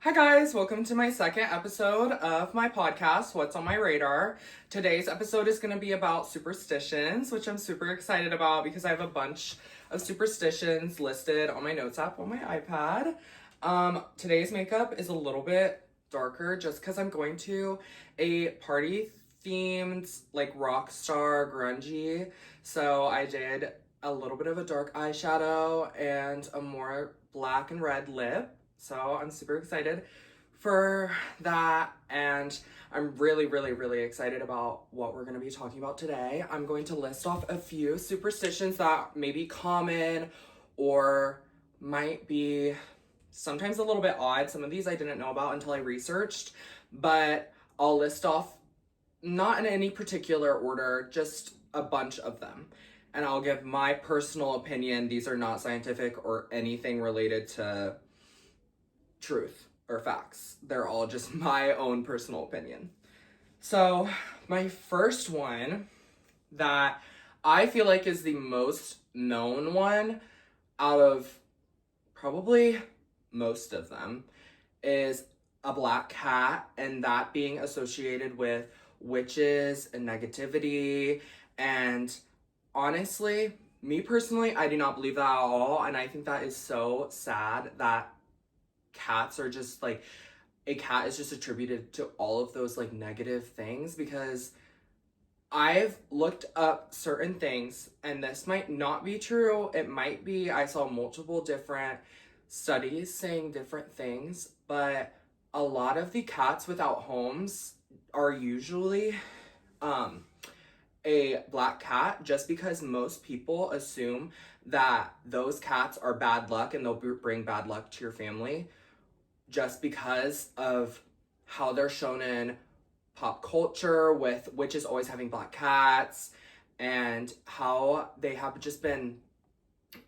Hi guys, welcome to my second episode of my podcast, What's on My Radar. Today's episode is going to be about superstitions, which I'm super excited about because I have a bunch of superstitions listed on my notes app on my iPad. Today's makeup is a little bit darker just because I'm going to a party themed, like rock star grungy. So I did a little bit of a dark eyeshadow and a more black and red lip. So I'm super excited for that. And I'm really excited about what we're going to be talking about today. I'm going to list off a few superstitions that may be common or might be sometimes a little bit odd. Some of these I didn't know about until I researched, but I'll list off not in any particular order, just a bunch of them. And I'll give my personal opinion. These are not scientific or anything related to truth or facts. They're all just my own personal opinion. So, my first one that I feel like is the most known one out of probably most of them is a black cat, and that being associated with witches and negativity. And honestly, me personally, I do not believe that at all. And I think that is so sad that cats are just like, a cat is just attributed to all of those like negative things, because I've looked up certain things and this might not be true. It might be. I saw multiple different studies saying different things, but a lot of the cats without homes are usually a black cat, just because most people assume that those cats are bad luck and they'll bring bad luck to your family, just because of how they're shown in pop culture with witches always having black cats, and how they have just been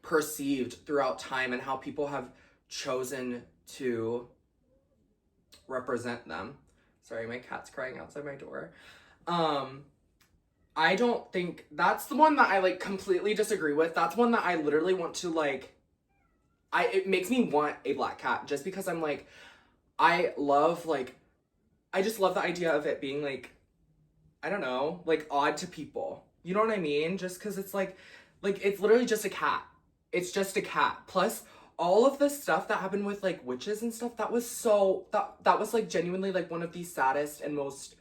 perceived throughout time and how people have chosen to represent them. Sorry, my cat's crying outside my door. I don't think that's the one that I like completely disagree with. That's one that I literally want to like, it makes me want a black cat, just because I'm like, I just love the idea of it being like, I don't know, like odd to people. You know what I mean? Just because it's like it's literally just a cat. It's just a cat. Plus all of the stuff that happened with like witches and stuff, that was that was like genuinely like one of the saddest and most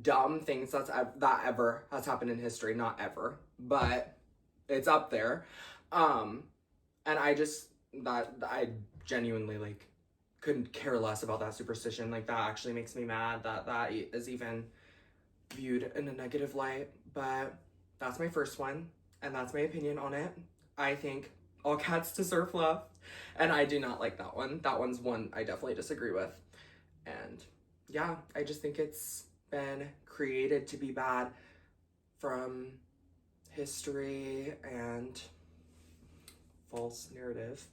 dumb things that ever has happened in history. Not ever, but it's up there. And I genuinely like couldn't care less about that superstition. Like, that actually makes me mad that is even viewed in a negative light. But that's my first one, and that's my opinion on it. I think all cats deserve love, and I do not like that one. That one's one I definitely disagree with. And yeah, I just think it's been created to be bad from history and false narrative.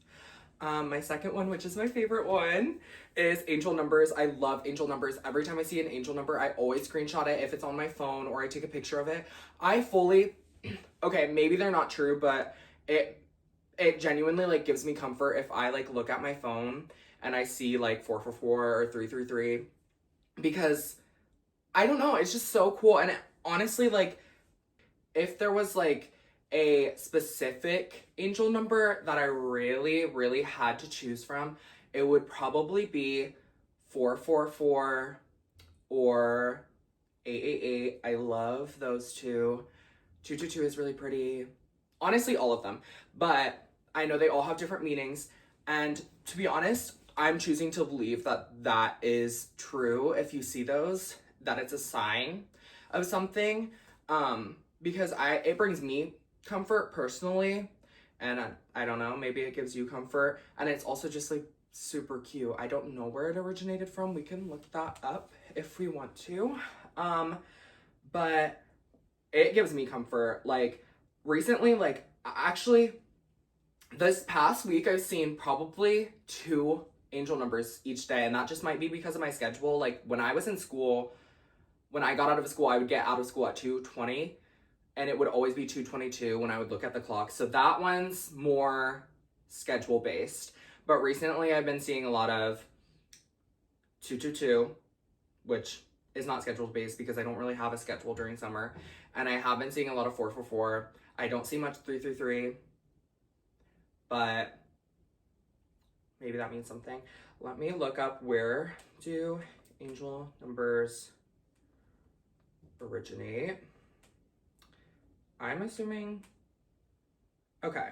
My second one, which is my favorite one, is angel numbers. I love angel numbers. Every time I see an angel number, I always screenshot it if it's on my phone, or I take a picture of it. I fully, okay, maybe they're not true, but it genuinely like gives me comfort if I like look at my phone and I see like 444 or 333, because I don't know, it's just so cool. And honestly, like, if there was like a specific angel number that I really had to choose from, it would probably be 444 or 888. I love those two. 222 is really pretty. Honestly, all of them. But I know they all have different meanings. And to be honest, I'm choosing to believe that that is true. If you see those, that it's a sign of something. Because it brings me comfort personally, and I don't know, maybe it gives you comfort, and it's also just like super cute. I don't know where it originated from. We can look that up if we want to. But it gives me comfort. Like, recently, like, actually this past week, I've seen probably 2 angel numbers each day, and that just might be because of my schedule. Like, when I was in school, when I got out of school, I would get out of school at 2:20, and it would always be 2:22 when I would look at the clock. So that one's more schedule based. But recently I've been seeing a lot of 222, which is not schedule based because I don't really have a schedule during summer. And I have been seeing a lot of 444. I don't see much 333, but maybe that means something. Let me look up, where do angel numbers originate? I'm assuming, okay.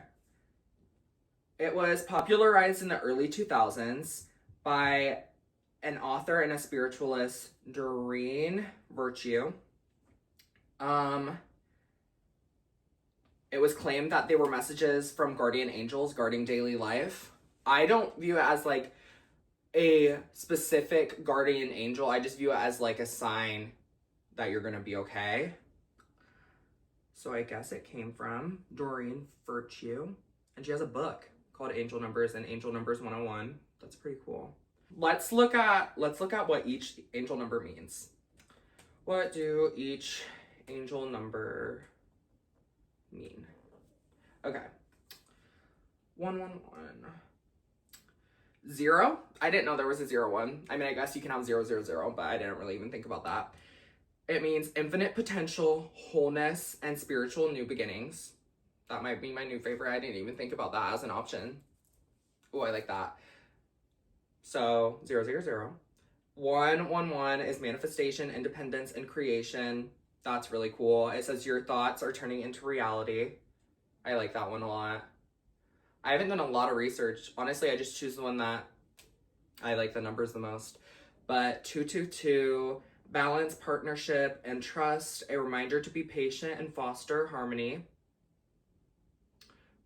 It was popularized in the early 2000s by an author and a spiritualist, Doreen Virtue. It was claimed that they were messages from guardian angels guarding daily life. I don't view it as like a specific guardian angel. I just view it as like a sign that you're gonna be okay. So I guess it came from Doreen Virtue. And she has a book called Angel Numbers and Angel Numbers 101. That's pretty cool. Let's look at what each angel number means. What do each angel number mean? Okay. 111. 0. I didn't know there was a 01. I mean, I guess you can have 000, but I didn't really even think about that. It means infinite potential, wholeness, and spiritual new beginnings. That might be my new favorite. I didn't even think about that as an option. Oh, I like that. So 000. 111 is manifestation, independence, and creation. That's really cool. It says your thoughts are turning into reality. I like that one a lot. I haven't done a lot of research. Honestly, I just choose the one that I like the numbers the most. But 222, balance, partnership, and trust. A reminder to be patient and foster harmony.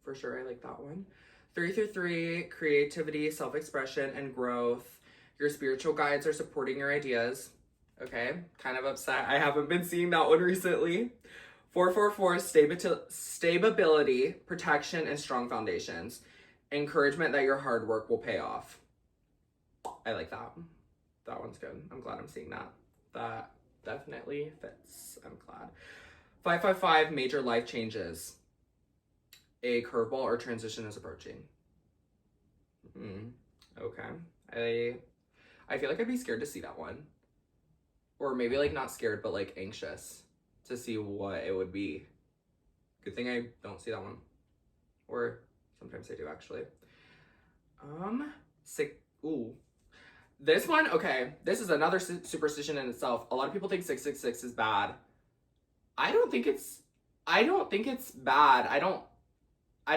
For sure, I like that one. 333, creativity, self-expression, and growth. Your spiritual guides are supporting your ideas. Okay, kind of upset I haven't been seeing that one recently. 444, stability, protection, and strong foundations. Encouragement that your hard work will pay off. I like that. That one's good. I'm glad I'm seeing that. That definitely fits. I'm glad. 555, major life changes. A curveball or transition is approaching. Okay. I feel like I'd be scared to see that one. Or maybe like not scared, but like anxious to see what it would be. Good thing I don't see that one. Or sometimes I do actually. Ooh. This one, okay, this is another superstition in itself. A lot of people think 666 is bad. I don't think it's bad. I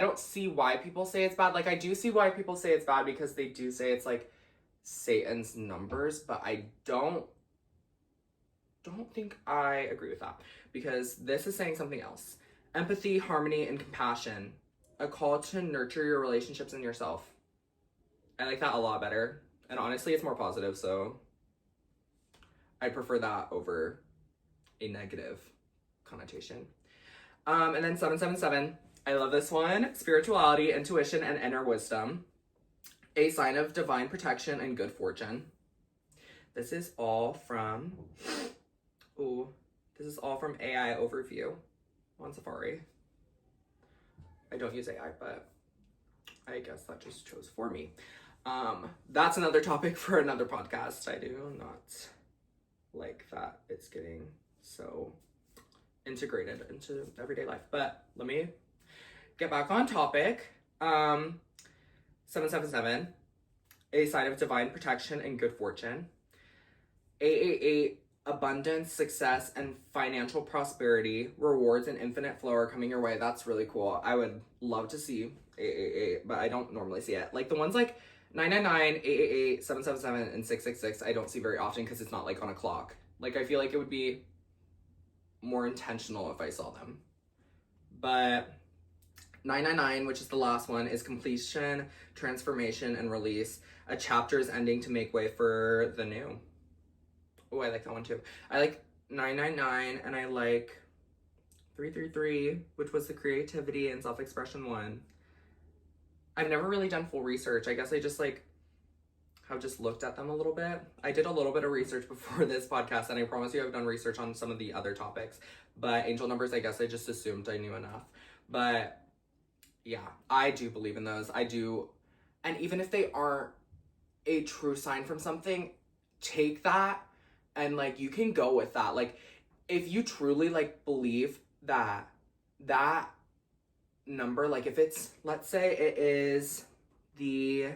don't see why people say it's bad. Like, I do see why people say it's bad because they do say it's like Satan's numbers, but I don't think I agree with that because this is saying something else. Empathy, harmony, and compassion. A call to nurture your relationships and yourself. I like that a lot better. And honestly, it's more positive, so I prefer that over a negative connotation. And then 777. I love this one. Spirituality, intuition, and inner wisdom. A sign of divine protection and good fortune. This is all from AI Overview on Safari. I don't use AI, but I guess that just chose for me. That's another topic for another podcast. I do not like that it's getting so integrated into everyday life. But let me get back on topic. 777, a sign of divine protection and good fortune. 888, abundance, success, and financial prosperity, rewards, and infinite flow are coming your way. That's really cool. I would love to see 888, but I don't normally see it. Like the ones like 999, 888, 777, and 666, I don't see very often because it's not like on a clock. Like I feel like it would be more intentional if I saw them. But 999, which is the last one, is completion, transformation, and release. A chapter is ending to make way for the new. Oh, I like that one too. I like 999, and I like 333, which was the creativity and self-expression one. I've never really done full research. I guess I just like have just looked at them a little bit. I did a little bit of research before this podcast, and I promise you I've done research on some of the other topics. But angel numbers, I guess I just assumed I knew enough. But yeah, I do believe in those. I do. And even if they aren't a true sign from something, take that and like you can go with that. Like if you truly like believe that that number, like if it's, let's say it is the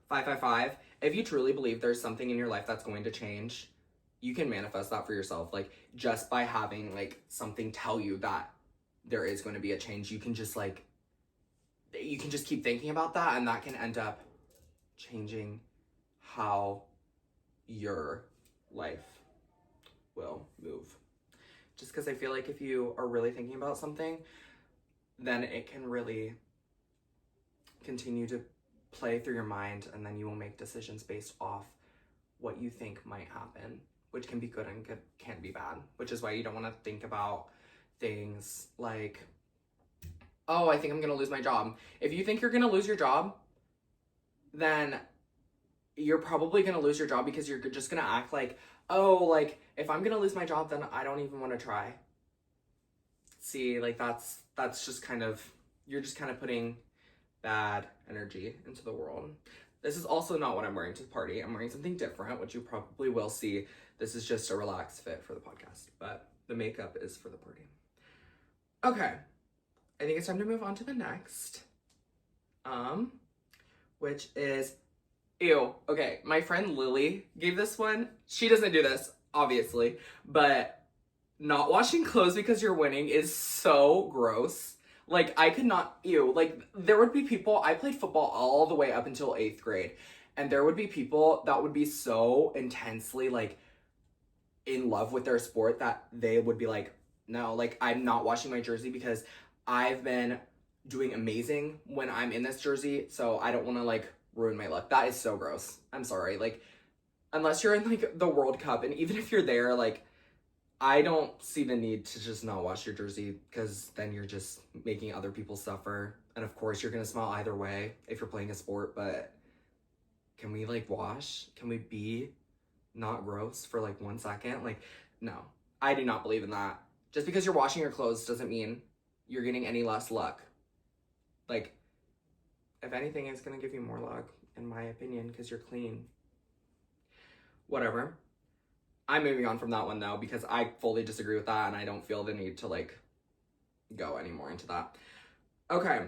555, if you truly believe there's something in your life that's going to change, you can manifest that for yourself. Like just by having like something tell you that there is going to be a change, you can just like, you can just keep thinking about that, and that can end up changing how your life will move. Just because I feel like if you are really thinking about something, then it can really continue to play through your mind, and then you will make decisions based off what you think might happen, which can be good and good can be bad, which is why you don't want to think about things like, oh, I think I'm going to lose my job. If you think you're going to lose your job, then you're probably going to lose your job because you're just going to act like, oh, like, if I'm going to lose my job, then I don't even want to try. See, like, that's just kind of, you're just kind of putting bad energy into the world. This is also not what I'm wearing to the party. I'm wearing something different, which you probably will see. This is just a relaxed fit for the podcast, but the makeup is for the party. Okay. I think it's time to move on to the next, which is, ew. Okay, my friend Lily gave this one. She doesn't do this, obviously, but not washing clothes because you're winning is so gross. Like, I could not, ew. Like, there would be people, I played football all the way up until 8th grade, and there would be people that would be so intensely, like, in love with their sport that they would be like, no, like, I'm not washing my jersey because I've been doing amazing when I'm in this jersey, so I don't want to, like, ruin my luck. That is so gross. I'm sorry. Like, unless you're in, like, the World Cup, and even if you're there, like, I don't see the need to just not wash your jersey, because then you're just making other people suffer. And of course, you're going to smile either way if you're playing a sport, but can we, like, wash? Can we be not gross for, like, 1 second? Like, no. I do not believe in that. Just because you're washing your clothes doesn't mean you're getting any less luck. Like, if anything, it's going to give you more luck, in my opinion, because you're clean. Whatever. I'm moving on from that one, though, because I fully disagree with that, and I don't feel the need to, like, go anymore into that. Okay,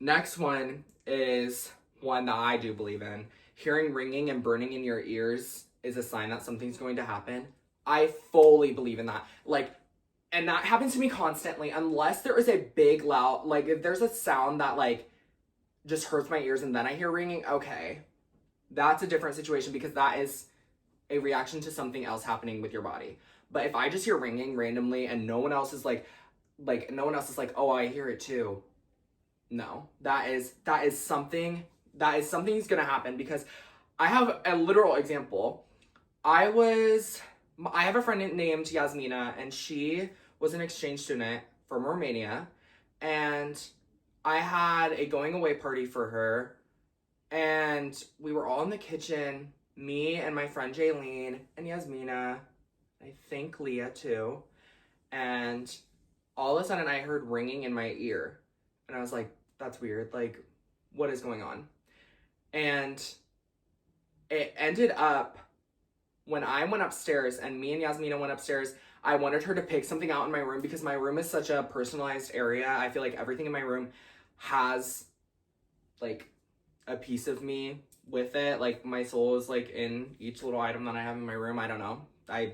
next one is one that I do believe in. Hearing ringing and burning in your ears is a sign that something's going to happen. I fully believe in that. Like, and that happens to me constantly, unless there is a big loud, like, if there's a sound that, like, just hurts my ears and then I hear ringing, okay, that's a different situation, because that is a reaction to something else happening with your body. But if I just hear ringing randomly and no one else is like, oh, I hear it too. No, that is something's gonna happen, because I have a literal example. I have a friend named Yasmina, and she was an exchange student from Romania, and I had a going away party for her, and we were all in the kitchen, me and my friend Jaylene and Yasmina, I think Leah too, and all of a sudden I heard ringing in my ear, and I was like, that's weird, like, what is going on? And it ended up, when I went upstairs and me and Yasmina went upstairs, I wanted her to pick something out in my room, because my room is such a personalized area. I feel like everything in my room has, like, a piece of me with it. Like, my soul is, like, in each little item that I have in my room. I don't know. I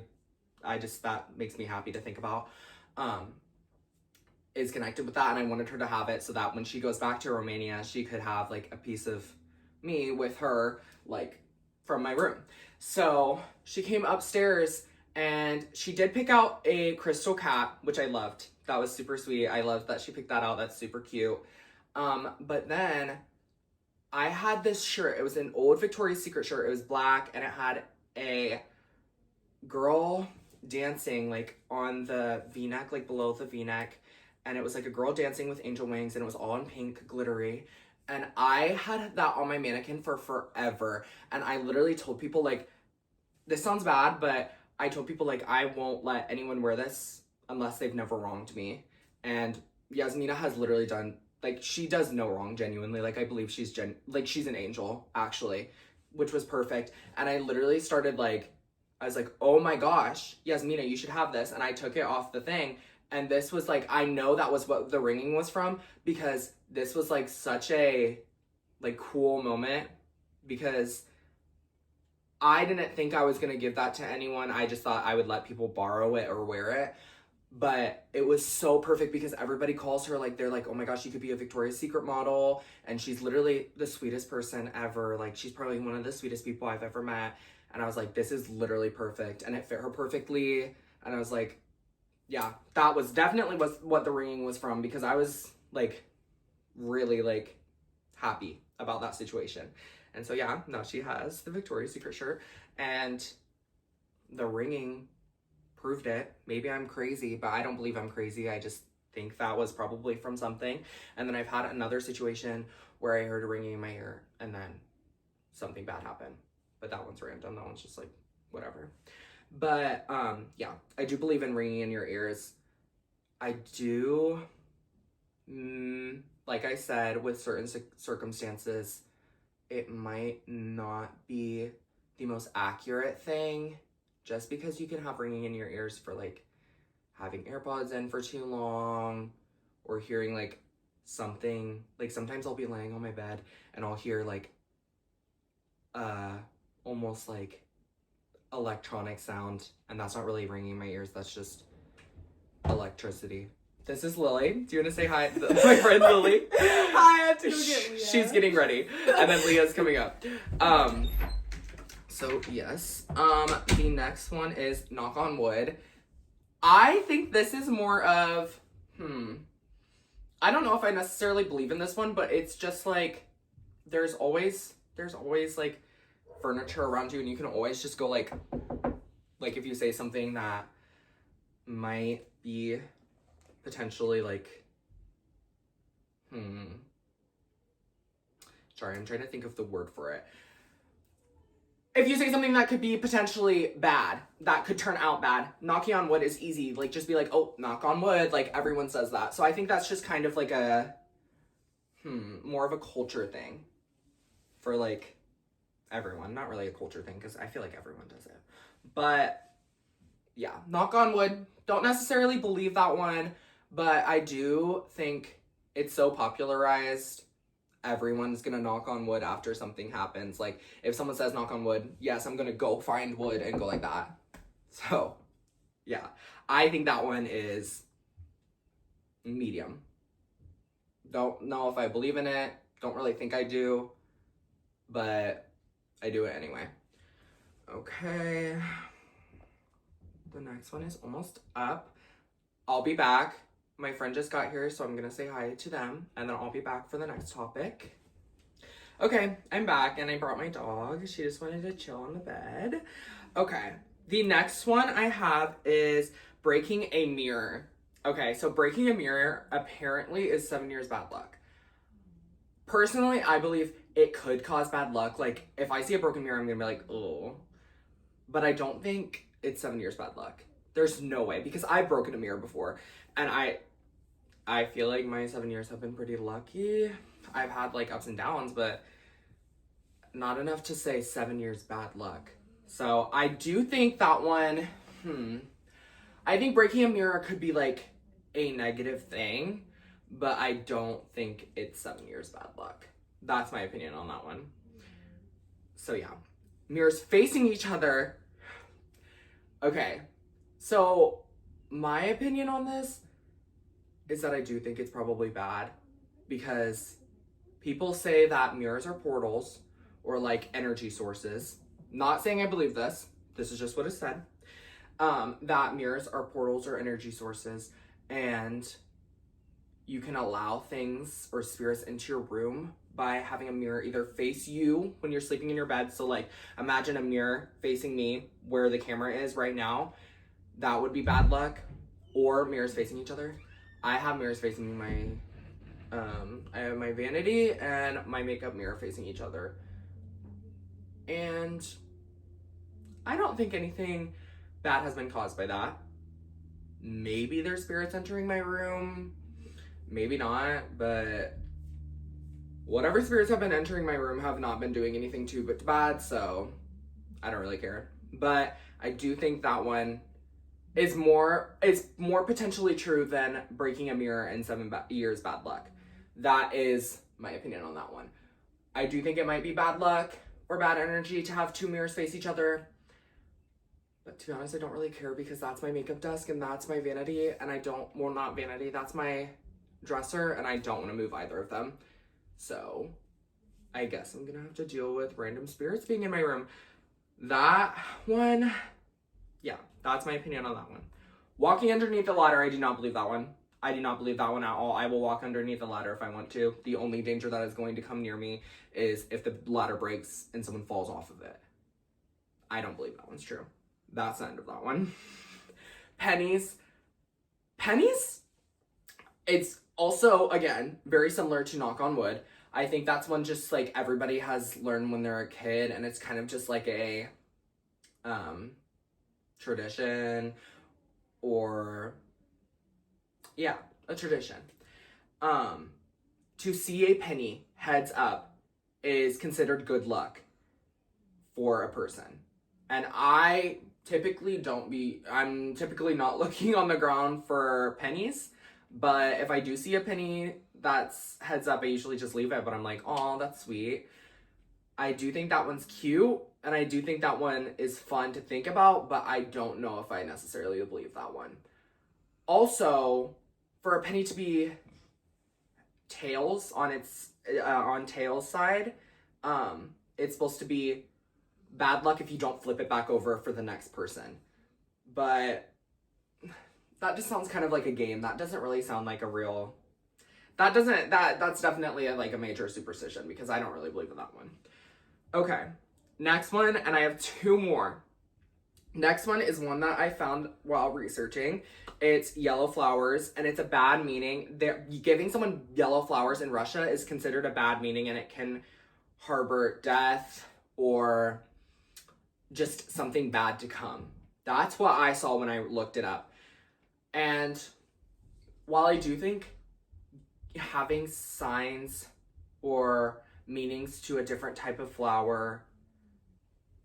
just, that makes me happy to think about. Is connected with that, and I wanted her to have it so that when she goes back to Romania, she could have, like, a piece of me with her, like, from my room. So she came upstairs, and she did pick out a crystal cat, which I loved. That was super sweet. I loved that she picked that out. That's super cute. But then I had this shirt. It was an old Victoria's Secret shirt. It was black, and it had a girl dancing, like, on the V-neck, like, below the V-neck. And it was, like, a girl dancing with angel wings, and it was all in pink, glittery. And I had that on my mannequin for forever. And I literally told people, like, this sounds bad, but I told people, like, I won't let anyone wear this unless they've never wronged me. And Yasmina has literally done, like, she does no wrong, genuinely. Like, I believe she's she's an angel, actually. which was perfect. And I literally started like, I was like, oh my gosh, Yasmina, you should have this. And I took it off the thing. And this was like, I know that was what the ringing was from, because this was like such a like cool moment, because I didn't think I was going to give that to anyone. I just thought I would let people borrow it or wear it. But it was so perfect because everybody calls her like, they're like, oh my gosh, you could be a Victoria's Secret model. And she's literally the sweetest person ever. Like, she's probably one of the sweetest people I've ever met. And I was like, this is literally perfect. And it fit her perfectly. And I was like, yeah, that was definitely what the ringing was from, because I was like really like happy about that situation. And so yeah, now she has the Victoria's Secret shirt, and the ringing proved it. Maybe I'm crazy, but I don't believe I'm crazy. I just think that was probably from something. And then I've had another situation where I heard a ringing in my ear and then something bad happened. But that one's random. That one's just like whatever. But yeah, I do believe in ringing in your ears. I do, like I said, with certain circumstances, it might not be the most accurate thing, just because you can have ringing in your ears for like having AirPods in for too long, or hearing like something, like sometimes I'll be laying on my bed and I'll hear like almost like electronic sound, and that's not really ringing in my ears, that's just electricity. This is Lily. Do you want to say hi to my friend Lily? Hi, I have to go get Leah. She's getting ready. And then Leah's coming up. So yes. The next one is knock on wood. I think this is more of, I don't know if I necessarily believe in this one, but it's just like, there's always like furniture around you, and you can always just go like if you say something that might be potentially like, sorry, I'm trying to think of the word for it. If you say something that could be potentially bad, that could turn out bad, knocking on wood is easy. Like, just be like, oh, knock on wood. Like, everyone says that. So I think that's just kind of like a, more of a culture thing for like everyone. Not really a culture thing, because I feel like everyone does it. But yeah, knock on wood. Don't necessarily believe that one, but I do think it's so popularized. Everyone's gonna knock on wood after something happens. Like, if someone says knock on wood, yes, I'm gonna go find wood and go like that. So, yeah. I think that one is medium. Don't know if I believe in it. Don't really think I do. But I do it anyway. Okay. The next one is almost up. I'll be back. My friend just got here, so I'm gonna say hi to them, and then I'll be back for the next topic. Okay, I'm back, and I brought my dog. She just wanted to chill on the bed. Okay, the next one I have is breaking a mirror. Okay, so breaking a mirror apparently is 7 years bad luck. Personally, I believe it could cause bad luck. Like, if I see a broken mirror, I'm gonna be like, oh. But I don't think it's 7 years bad luck. There's no way, because I've broken a mirror before, and I feel like my 7 years have been pretty lucky. I've had like ups and downs, but not enough to say 7 years bad luck. So I do think that one, I think breaking a mirror could be like a negative thing, but I don't think it's 7 years bad luck. That's my opinion on that one. So yeah, mirrors facing each other. Okay, so my opinion on this is that I do think it's probably bad, because people say that mirrors are portals or like energy sources. Not saying I believe this. This is just what is said. That mirrors are portals or energy sources, and you can allow things or spirits into your room by having a mirror either face you when you're sleeping in your bed. So like, imagine a mirror facing me where the camera is right now. That would be bad luck. Or mirrors facing each other. I have mirrors facing my, I have my vanity and my makeup mirror facing each other. And I don't think anything bad has been caused by that. Maybe there's spirits entering my room. Maybe not, but whatever spirits have been entering my room have not been doing anything too bad, so I don't really care. But I do think that one is it's more potentially true than breaking a mirror and 7 years bad luck. That is my opinion on that one. I do think it might be bad luck or bad energy to have two mirrors face each other. But to be honest, I don't really care because that's my makeup desk and that's my vanity. And I don't, well, not vanity, that's my dresser. And I don't want to move either of them. So I guess I'm going to have to deal with random spirits being in my room. That one, yeah, that's my opinion on that one. Walking underneath the ladder, I do not believe that one. I do not believe that one at all. I will walk underneath the ladder if I want to. The only danger that is going to come near me is if the ladder breaks and someone falls off of it. I don't believe that one's true. That's the end of that one. Pennies. Pennies? It's also, again, very similar to knock on wood. I think that's one just like everybody has learned when they're a kid, and it's kind of just like a tradition, or yeah, a tradition. To see a penny heads up is considered good luck for a person. And I'm typically not looking on the ground for pennies, but if I do see a penny that's heads up, I usually just leave it, but I'm like, oh, that's sweet. I do think that one's cute, and I do think that one is fun to think about, but I don't know if I necessarily believe that one. Also, for a penny to be tails on its on tails side, it's supposed to be bad luck if you don't flip it back over for the next person. But that just sounds kind of like a game. That doesn't really sound like a real. That's definitely like a major superstition because I don't really believe in that one. Okay, next one, and I have two more. Next one is one that I found while researching. It's yellow flowers, and it's a bad meaning. Giving someone yellow flowers in Russia is considered a bad meaning, and it can harbor death or just something bad to come. That's what I saw when I looked it up. And while I do think having signs or meanings to a different type of flower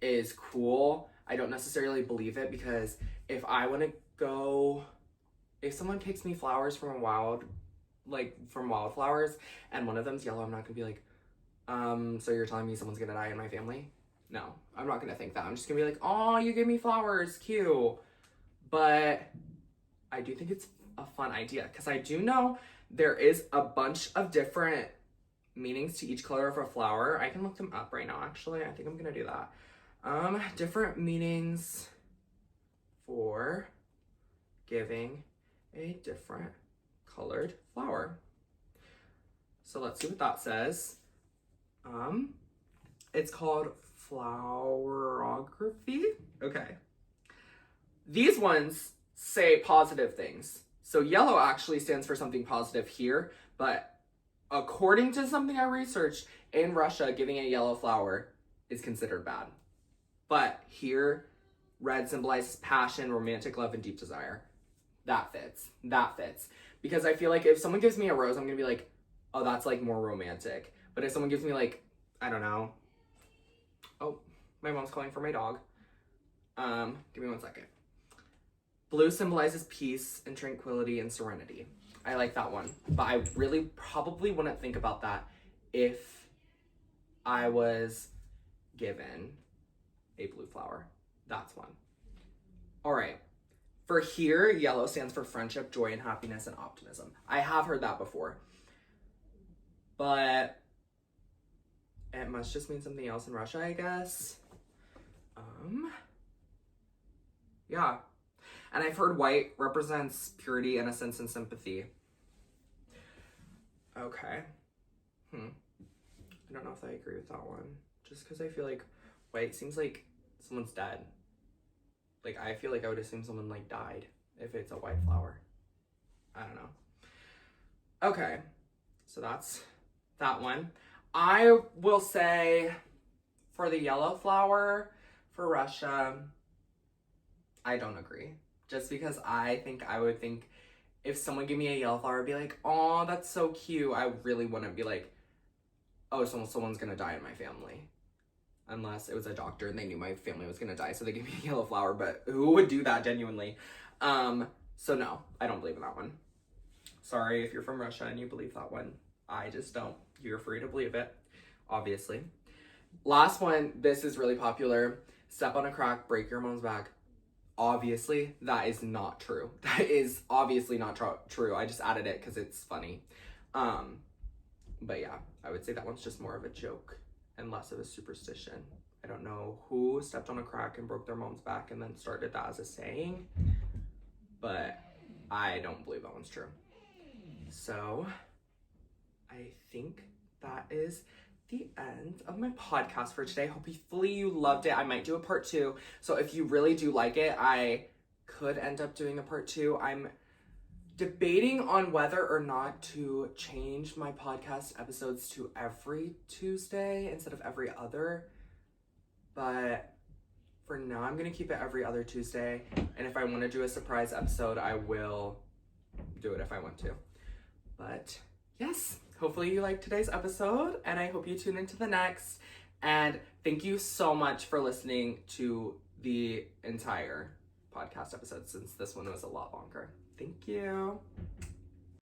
is cool, I don't necessarily believe it, because if someone picks me flowers from wildflowers and one of them's yellow, I'm not gonna be like, so you're telling me someone's gonna die in my family? No, I'm not gonna think that. I'm just gonna be like, oh, you gave me flowers, cute. But I do think it's a fun idea, because I do know there is a bunch of different meanings to each color of a flower. I can look them up right now, actually. I think I'm gonna do that. Different meanings for giving a different colored flower. So let's see what that says. It's called flowerography. Okay. These ones say positive things. So yellow actually stands for something positive here, but according to something I researched, in Russia, giving a yellow flower is considered bad. But here, red symbolizes passion, romantic love, and deep desire. That fits. Because I feel like if someone gives me a rose, I'm gonna be like, oh, that's like more romantic. But if someone gives me like, I don't know. Oh, my mom's calling for my dog. Give me 1 second. Blue symbolizes peace and tranquility and serenity. I like that one. But I really probably wouldn't think about that if I was given a blue flower. That's one. All right. For here, yellow stands for friendship, joy, and happiness, and optimism. I have heard that before. But it must just mean something else in Russia, I guess. Yeah. And I've heard white represents purity, innocence, and sympathy. Okay. I don't know if I agree with that one. Just because I feel like white seems like someone's dead. Like, I feel like I would assume someone, like, died if it's a white flower. I don't know. Okay. So that's that one. I will say for the yellow flower for Russia, I don't agree. Just because I would think if someone gave me a yellow flower, I'd be like, oh, that's so cute. I really wouldn't be like, oh, someone's gonna die in my family. Unless it was a doctor and they knew my family was gonna die, so they gave me a yellow flower, but who would do that genuinely? So no, I don't believe in that one. Sorry if you're from Russia and you believe that one. I just don't. You're free to believe it, obviously. Last one, this is really popular. Step on a crack, break your mom's back. Obviously, that is not true. That is obviously not true. I just added it because it's funny. But yeah, I would say that one's just more of a joke and less of a superstition. I don't know who stepped on a crack and broke their mom's back and then started that as a saying, but I don't believe that one's true. So I think that is the end of my podcast for today. Hopefully you loved it. I might do a part 2. So if you really do like it, I could end up doing a part 2. I'm debating on whether or not to change my podcast episodes to every Tuesday instead of every other. But for now, I'm going to keep it every other Tuesday. And if I want to do a surprise episode, I will do it if I want to. But yes, hopefully you liked today's episode, and I hope you tune into the next. And thank you so much for listening to the entire podcast episode, since this one was a lot longer. Thank you.